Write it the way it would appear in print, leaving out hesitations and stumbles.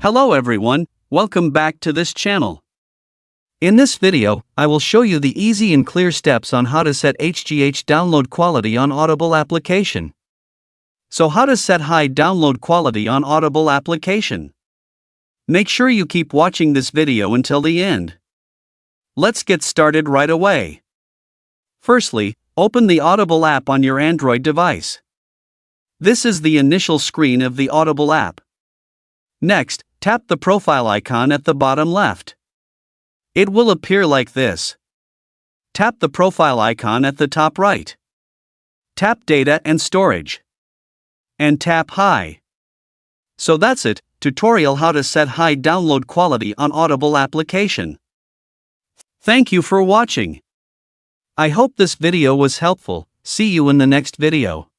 Hello everyone, welcome back to this channel. In this video, I will show you the easy and clear steps on how to set HGH download quality on Audible application. So how to set high download quality on Audible application? Make sure you keep watching this video until the end. Let's get started right away. Firstly, open the Audible app on your Android device. This is the initial screen of the Audible app. Next, tap the profile icon at the bottom left. It will appear like this. Tap the profile icon at the top right. Tap Data and Storage. And tap High. So that's it, tutorial how to set high download quality on Audible application. Thank you for watching. I hope this video was helpful. See you in the next video.